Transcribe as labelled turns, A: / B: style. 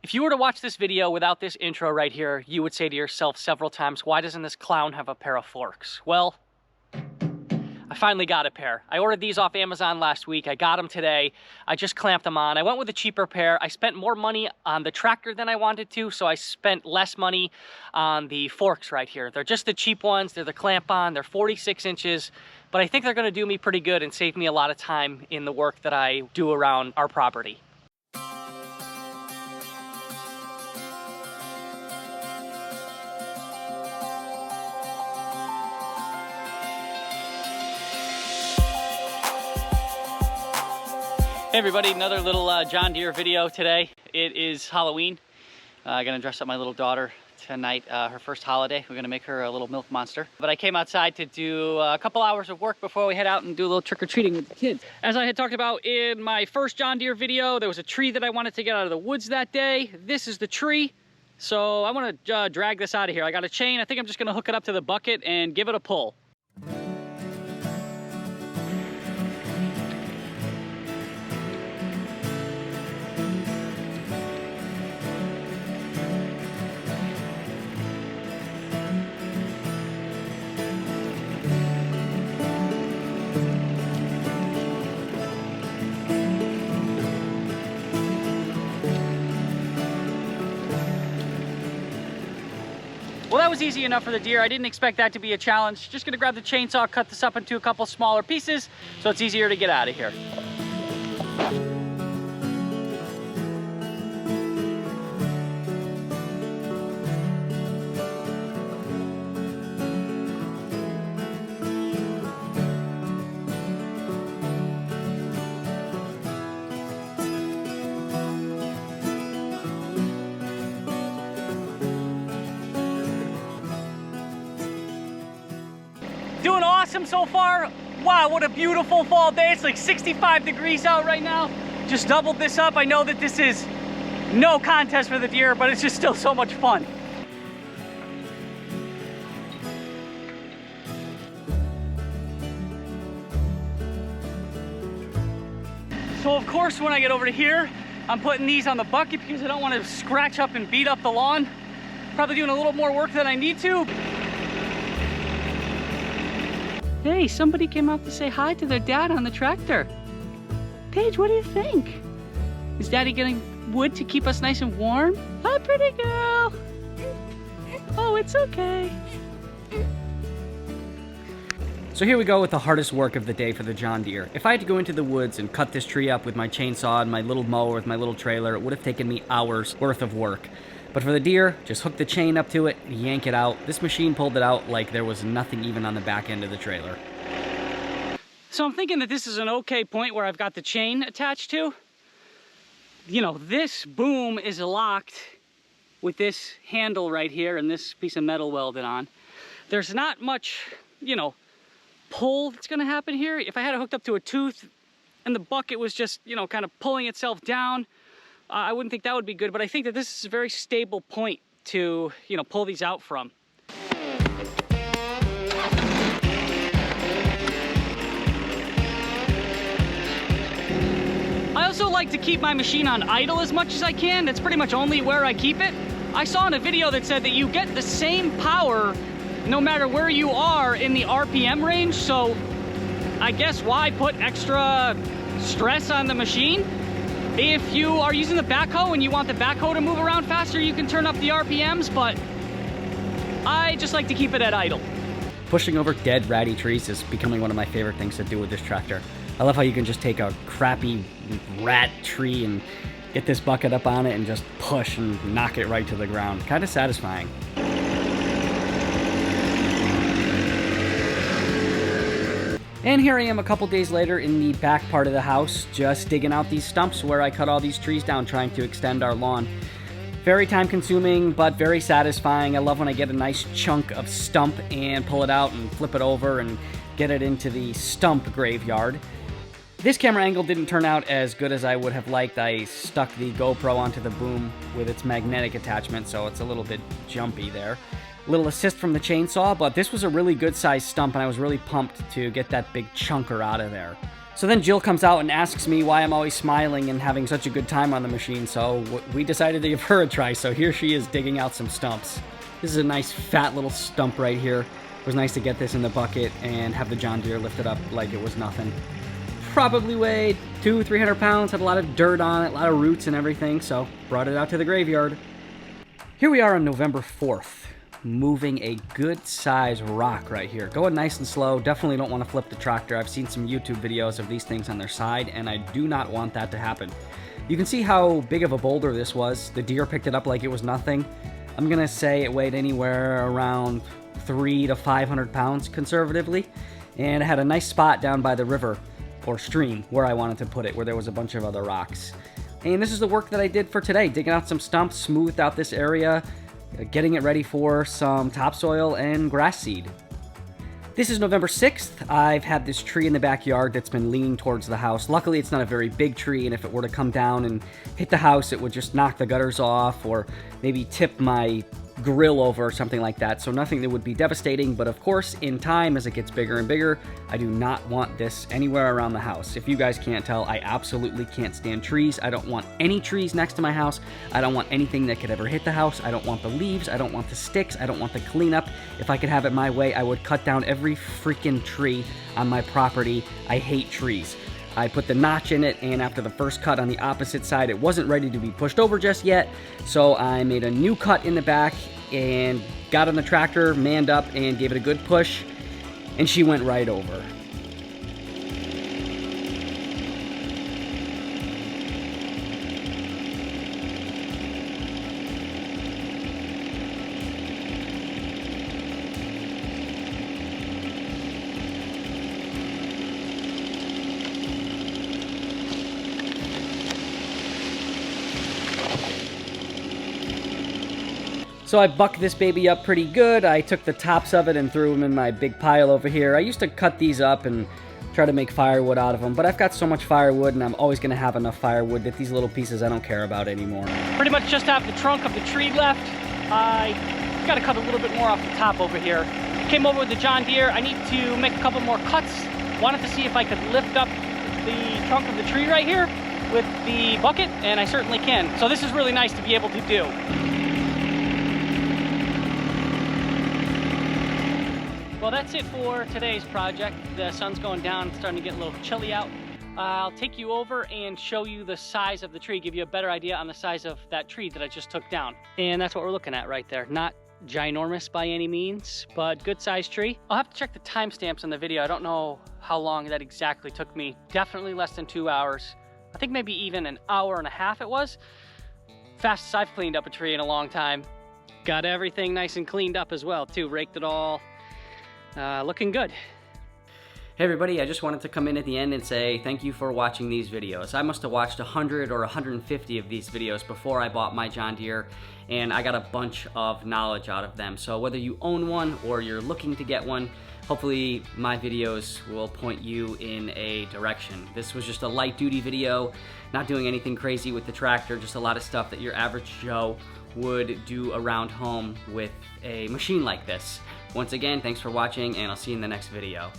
A: If you were to watch this video without this intro right here, you would say to yourself several times, why doesn't this clown have a pair of forks? Well, I finally got a pair. I ordered these off Amazon last week. I got them today. I just clamped them on. I went with a cheaper pair. I spent more money on the tractor than I wanted to, so I spent less money on the forks right here. They're just the cheap ones. They're the clamp on. They're 46 inches, but I think they're gonna do me pretty good and save me a lot of time in the work that I do around our property. Hey everybody, another little John Deere video today. It is Halloween. I'm gonna dress up my little daughter tonight, her first holiday. We're gonna make her a little milk monster. But I came outside to do a couple hours of work before we head out and do a little trick-or-treating with the kids. As I had talked about in my first John Deere video, there was a tree that I wanted to get out of the woods that day. This is the tree. So I wanna drag this out of here. I got a chain. I think I'm just gonna hook it up to the bucket and give it a pull. Well, that was easy enough for the Deere. I didn't expect that to be a challenge. Just gonna grab the chainsaw, cut this up into a couple smaller pieces so it's easier to get out of here. Doing awesome so far. Wow, what a beautiful fall day. It's like 65 degrees out right now. Just doubled this up. I know that this is no contest for the Deere, but it's just still so much fun. So of course, when I get over to here, I'm putting these on the bucket because I don't want to scratch up and beat up the lawn. Probably doing a little more work than I need to. Hey, somebody came out to say hi to their dad on the tractor. Paige, what do you think? Is Daddy getting wood to keep us nice and warm? Hi, pretty girl. Oh, it's okay.
B: So here we go with the hardest work of the day for the John Deere. If I had to go into the woods and cut this tree up with my chainsaw and my little mower with my little trailer, it would have taken me hours worth of work. But for the Deere, just hook the chain up to it, yank it out. This machine pulled it out like there was nothing even on the back end of the trailer.
A: So I'm thinking that this is an okay point where I've got the chain attached to. You know, this boom is locked with this handle right here and this piece of metal welded on. There's not much, you know, pull that's gonna happen here. If I had it hooked up to a tooth and the bucket was just, you know, kind of pulling itself down, I wouldn't think that would be good, but I think that this is a very stable point to, you know, pull these out from. I also like to keep my machine on idle as much as I can. That's pretty much only where I keep it. I saw in a video that said that you get the same power no matter where you are in the RPM range, so I guess why put extra stress on the machine? If you are using the backhoe and you want the backhoe to move around faster, you can turn up the RPMs, but I just like to keep it at idle.
B: Pushing over dead, ratty trees is becoming one of my favorite things to do with this tractor. I love how you can just take a crappy rat tree and get this bucket up on it and just push and knock it right to the ground. Kind of satisfying. And here I am a couple days later in the back part of the house, just digging out these stumps where I cut all these trees down trying to extend our lawn. Very time consuming, but very satisfying. I love when I get a nice chunk of stump and pull it out and flip it over and get it into the stump graveyard. This camera angle didn't turn out as good as I would have liked. I stuck the GoPro onto the boom with its magnetic attachment, so it's a little bit jumpy there. Little assist from the chainsaw, but this was a really good sized stump and I was really pumped to get that big chunker out of there. So then Jill comes out and asks me why I'm always smiling and having such a good time on the machine, so we decided to give her a try. So here she is digging out some stumps. This is a nice fat little stump right here. It was nice to get this in the bucket and have the John Deere lift it up like it was nothing. Probably weighed 200-300 pounds, had a lot of dirt on it, a lot of roots and everything, so brought it out to the graveyard. Here we are on November 4th. Moving a good size rock right here. Going nice and slow. Definitely don't want to flip the tractor. I've seen some YouTube videos of these things on their side, and I do not want that to happen. You can see how big of a boulder this was. The Deere picked it up like it was nothing. I'm gonna say it weighed anywhere around 300 to 500 pounds conservatively, and it had a nice spot down by the river or stream where I wanted to put it, where there was a bunch of other rocks. And this is the work that I did for today, digging out some stumps, smoothed out this area, getting it ready for some topsoil and grass seed. This is November 6th. I've had this tree in the backyard that's been leaning towards the house. Luckily, it's not a very big tree, and if it were to come down and hit the house, it would just knock the gutters off or maybe tip my grill over or something like that. So nothing that would be devastating, but of course, in time, as it gets bigger and bigger, I do not want this anywhere around the house. If you guys can't tell, I absolutely can't stand trees. I don't want any trees next to my house. I don't want anything that could ever hit the house. I don't want the leaves. I don't want the sticks. I don't want the cleanup. If I could have it my way, I would cut down every freaking tree on my property. I hate trees. I put the notch in it, and after the first cut on the opposite side, it wasn't ready to be pushed over just yet, so I made a new cut in the back and got on the tractor, manned up, and gave it a good push, and she went right over. So I bucked this baby up pretty good. I took the tops of it and threw them in my big pile over here. I used to cut these up and try to make firewood out of them, but I've got so much firewood, and I'm always going to have enough firewood that these little pieces I don't care about anymore.
A: Pretty much just have the trunk of the tree left. I got to cut a little bit more off the top over here. Came over with the John Deere. I need to make a couple more cuts. Wanted to see if I could lift up the trunk of the tree right here with the bucket, and I certainly can. So this is really nice to be able to do. Well, that's it for today's project. The sun's going down, it's starting to get a little chilly out. I'll take you over and show you the size of the tree, give you a better idea on the size of that tree that I just took down. And that's what we're looking at right there. Not ginormous by any means, but good sized tree. I'll have to check the timestamps on the video. I don't know how long that exactly took me. Definitely less than 2 hours. I think maybe even an hour and a half it was. Fastest I've cleaned up a tree in a long time. Got everything nice and cleaned up as well too, raked it all. Looking good.
B: Hey everybody, I just wanted to come in at the end and say thank you for watching these videos. I must have watched 100 or 150 of these videos before I bought my John Deere, and I got a bunch of knowledge out of them. So whether you own one or you're looking to get one, hopefully my videos will point you in a direction. This was just a light duty video, not doing anything crazy with the tractor, just a lot of stuff that your average Joe would do around home with a machine like this. Once again, thanks for watching, and I'll see you in the next video.